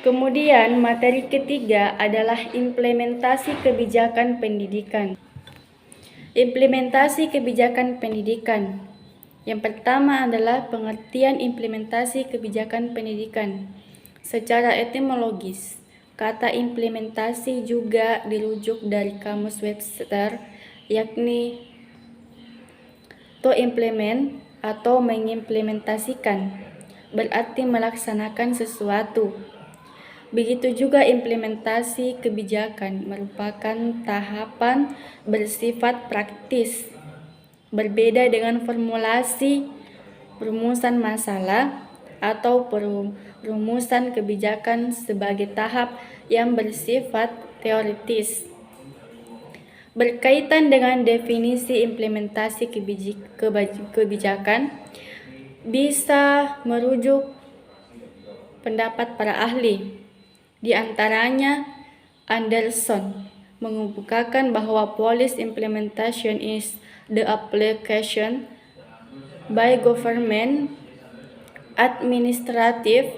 Kemudian materi ketiga adalah implementasi kebijakan pendidikan. Implementasi kebijakan pendidikan. Yang pertama adalah pengertian implementasi kebijakan pendidikan. Secara etimologis, kata implementasi juga dirujuk dari kamus Webster, yakni to implement atau mengimplementasikan, berarti melaksanakan sesuatu. Begitu juga implementasi kebijakan merupakan tahapan bersifat praktis, berbeda dengan formulasi perumusan masalah atau perumusan kebijakan sebagai tahap yang bersifat teoritis. Berkaitan dengan definisi implementasi kebijakan, bisa merujuk pendapat para ahli. Di antaranya, Anderson mengemukakan bahwa policy implementation is the application by government administrative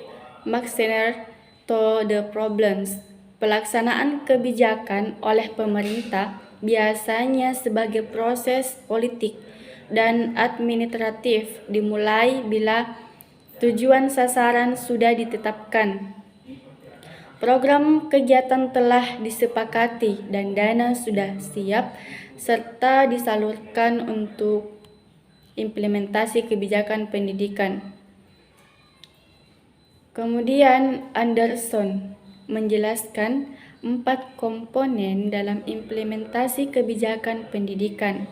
machinery to the problems. Pelaksanaan kebijakan oleh pemerintah biasanya sebagai proses politik dan administratif dimulai bila tujuan sasaran sudah ditetapkan. Program kegiatan telah disepakati dan dana sudah siap serta disalurkan untuk implementasi kebijakan pendidikan. Kemudian Anderson menjelaskan 4 komponen dalam implementasi kebijakan pendidikan.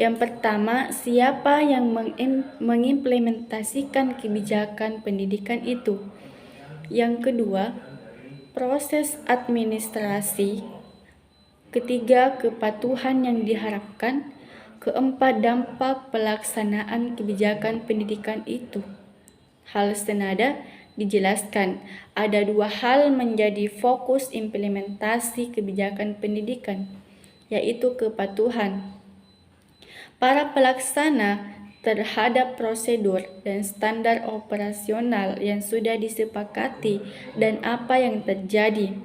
Yang pertama, siapa yang mengimplementasikan kebijakan pendidikan itu. Yang kedua, proses administrasi. Ketiga, kepatuhan yang diharapkan. Keempat, dampak pelaksanaan kebijakan pendidikan itu. Hal senada dijelaskan, ada 2 hal menjadi fokus implementasi kebijakan pendidikan, yaitu kepatuhan para pelaksana terhadap prosedur dan standar operasional yang sudah disepakati dan apa yang terjadi.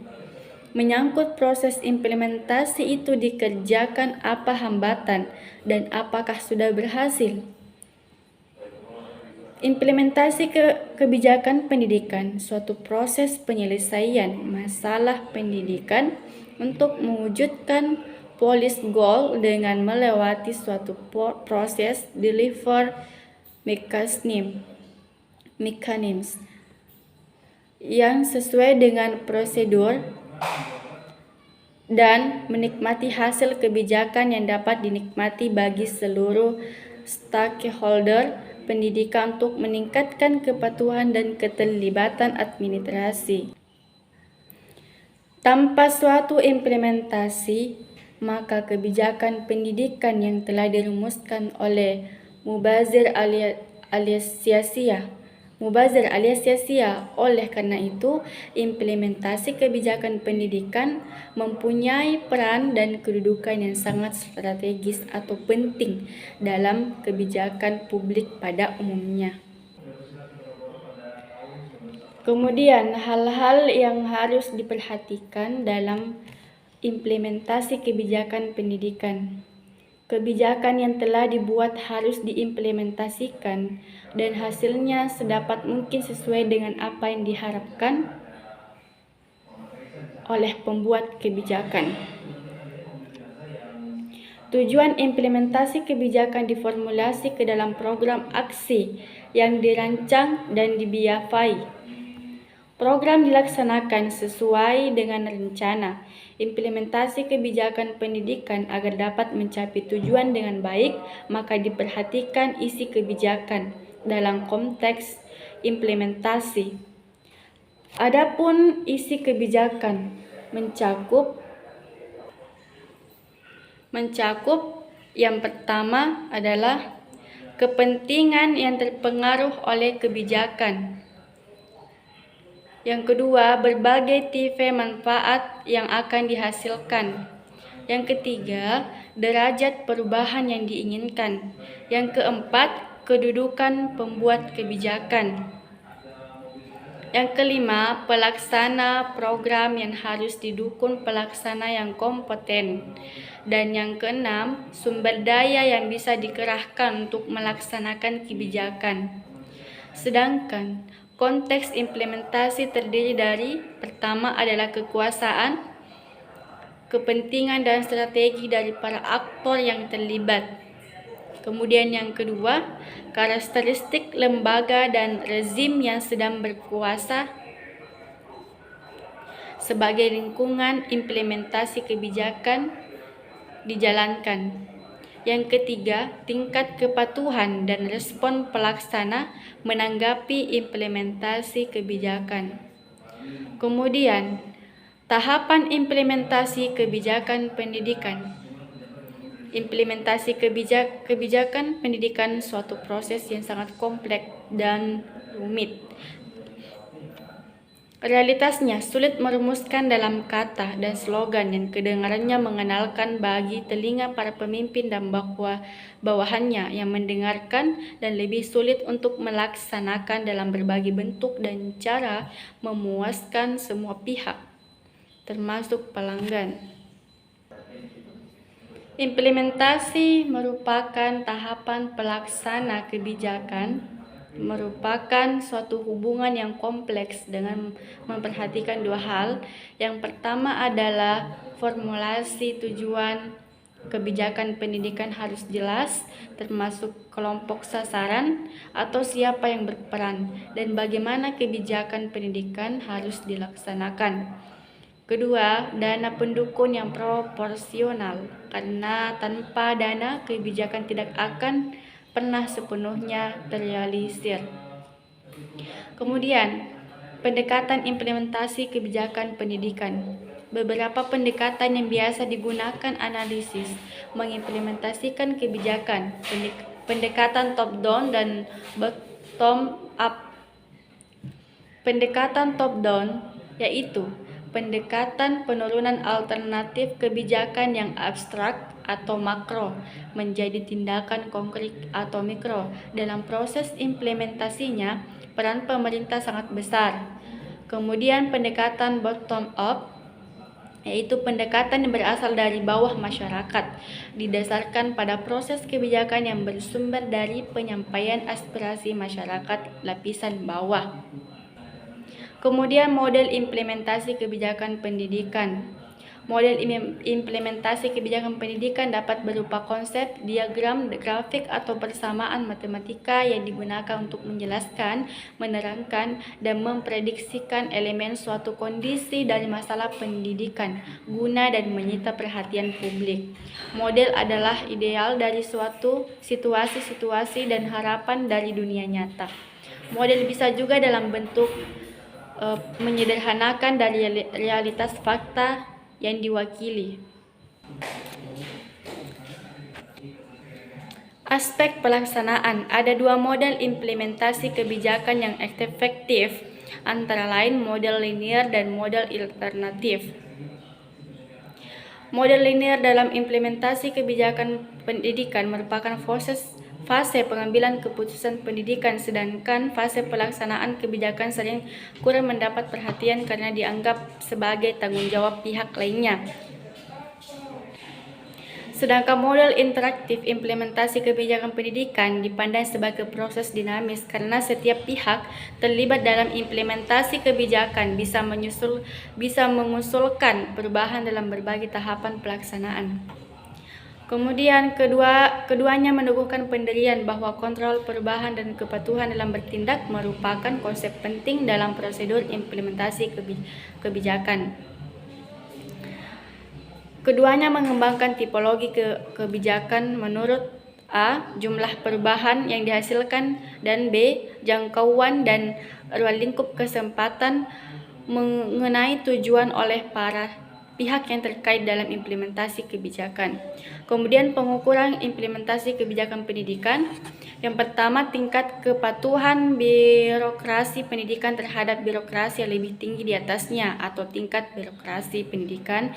Menyangkut proses implementasi itu dikerjakan apa hambatan dan apakah sudah berhasil. Implementasi kebijakan pendidikan, suatu proses penyelesaian masalah pendidikan untuk mewujudkan policy goal dengan melewati suatu proses deliver mechanism yang sesuai dengan prosedur dan menikmati hasil kebijakan yang dapat dinikmati bagi seluruh stakeholder pendidikan untuk meningkatkan kepatuhan dan keterlibatan administrasi. Tanpa suatu implementasi, maka kebijakan pendidikan yang telah dirumuskan oleh mubazir alias sia-sia. Oleh karena itu, implementasi kebijakan pendidikan mempunyai peran dan kedudukan yang sangat strategis atau penting dalam kebijakan publik pada umumnya. Kemudian, hal-hal yang harus diperhatikan dalam implementasi kebijakan pendidikan. Kebijakan yang telah dibuat harus diimplementasikan dan hasilnya sedapat mungkin sesuai dengan apa yang diharapkan oleh pembuat kebijakan. Tujuan implementasi kebijakan diformulasi ke dalam program aksi yang dirancang dan dibiayai. Program dilaksanakan sesuai dengan rencana. Implementasi kebijakan pendidikan agar dapat mencapai tujuan dengan baik, maka diperhatikan isi kebijakan dalam konteks implementasi. Adapun isi kebijakan mencakup yang pertama adalah kepentingan yang terpengaruh oleh kebijakan. Yang kedua, berbagai tipe manfaat yang akan dihasilkan. Yang ketiga, derajat perubahan yang diinginkan. Yang keempat, kedudukan pembuat kebijakan. Yang kelima, pelaksana program yang harus didukung pelaksana yang kompeten. Dan yang keenam, sumber daya yang bisa dikerahkan untuk melaksanakan kebijakan. Sedangkan konteks implementasi terdiri dari pertama adalah kekuasaan, kepentingan dan strategi dari para aktor yang terlibat. Kemudian yang kedua, karakteristik lembaga dan rezim yang sedang berkuasa sebagai lingkungan implementasi kebijakan dijalankan. Yang ketiga, tingkat kepatuhan dan respon pelaksana menanggapi implementasi kebijakan. Kemudian, tahapan implementasi kebijakan pendidikan. Implementasi kebijakan pendidikan suatu proses yang sangat kompleks dan rumit. Realitasnya sulit merumuskan dalam kata dan slogan yang kedengarannya mengenalkan bagi telinga para pemimpin dan bawahannya yang mendengarkan, dan lebih sulit untuk melaksanakan dalam berbagai bentuk dan cara memuaskan semua pihak, termasuk pelanggan. Implementasi merupakan tahapan pelaksana kebijakan, merupakan suatu hubungan yang kompleks dengan memperhatikan dua hal. Yang pertama adalah formulasi tujuan kebijakan pendidikan harus jelas, termasuk kelompok sasaran atau siapa yang berperan, dan bagaimana kebijakan pendidikan harus dilaksanakan. Kedua, dana pendukung yang proporsional, karena tanpa dana kebijakan tidak akan pernah sepenuhnya terrealisir. Kemudian, pendekatan implementasi kebijakan pendidikan. Beberapa pendekatan yang biasa digunakan analisis mengimplementasikan kebijakan, pendekatan top down dan bottom up. Pendekatan top down yaitu pendekatan penurunan alternatif kebijakan yang abstrak atau makro menjadi tindakan konkret atau mikro. Dalam proses implementasinya, peran pemerintah sangat besar. Kemudian pendekatan bottom up yaitu pendekatan yang berasal dari bawah masyarakat, didasarkan pada proses kebijakan yang bersumber dari penyampaian aspirasi masyarakat lapisan bawah. Kemudian model implementasi kebijakan pendidikan. Model implementasi kebijakan pendidikan dapat berupa konsep, diagram, grafik, atau persamaan matematika yang digunakan untuk menjelaskan, menerangkan, dan memprediksikan elemen suatu kondisi dari masalah pendidikan, guna dan menyita perhatian publik. Model adalah ideal dari suatu situasi-situasi dan harapan dari dunia nyata. Model bisa juga dalam bentuk menyederhanakan dari realitas fakta yang diwakili. Aspek pelaksanaan. Ada dua model implementasi kebijakan yang efektif, antara lain model linear dan model alternatif. Model linear dalam implementasi kebijakan pendidikan merupakan fase pengambilan keputusan pendidikan, sedangkan fase pelaksanaan kebijakan sering kurang mendapat perhatian karena dianggap sebagai tanggung jawab pihak lainnya. Sedangkan model interaktif implementasi kebijakan pendidikan dipandang sebagai proses dinamis karena setiap pihak terlibat dalam implementasi kebijakan bisa mengusulkan perubahan dalam berbagai tahapan pelaksanaan. Kemudian keduanya meneguhkan pendirian bahwa kontrol perubahan dan kepatuhan dalam bertindak merupakan konsep penting dalam prosedur implementasi kebijakan. Keduanya mengembangkan tipologi kebijakan menurut A. Jumlah perubahan yang dihasilkan, dan B. Jangkauan dan ruang lingkup kesempatan mengenai tujuan oleh para pihak yang terkait dalam implementasi kebijakan. Kemudian pengukuran implementasi kebijakan pendidikan. Yang pertama, tingkat kepatuhan birokrasi pendidikan terhadap birokrasi yang lebih tinggi di atasnya, atau tingkat birokrasi pendidikan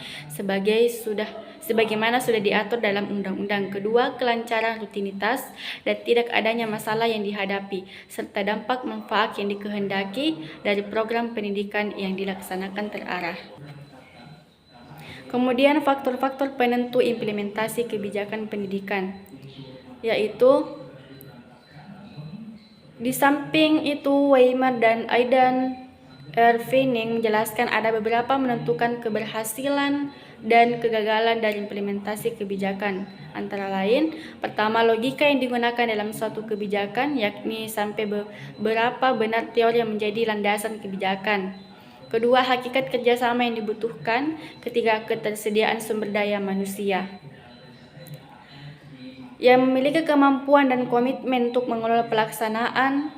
sebagaimana sudah diatur dalam undang-undang. Kedua, kelancaran rutinitas dan tidak adanya masalah yang dihadapi, serta dampak manfaat yang dikehendaki dari program pendidikan yang dilaksanakan terarah. Kemudian faktor-faktor penentu implementasi kebijakan pendidikan, yaitu di samping itu Weimar dan Aidan Irving menjelaskan ada beberapa menentukan keberhasilan dan kegagalan dari implementasi kebijakan. Antara lain, pertama, logika yang digunakan dalam suatu kebijakan, yakni sampai berapa benar teori yang menjadi landasan kebijakan. Kedua, hakikat kerjasama yang dibutuhkan. Ketiga, ketersediaan sumber daya manusia yang memiliki kemampuan dan komitmen untuk mengelola pelaksanaan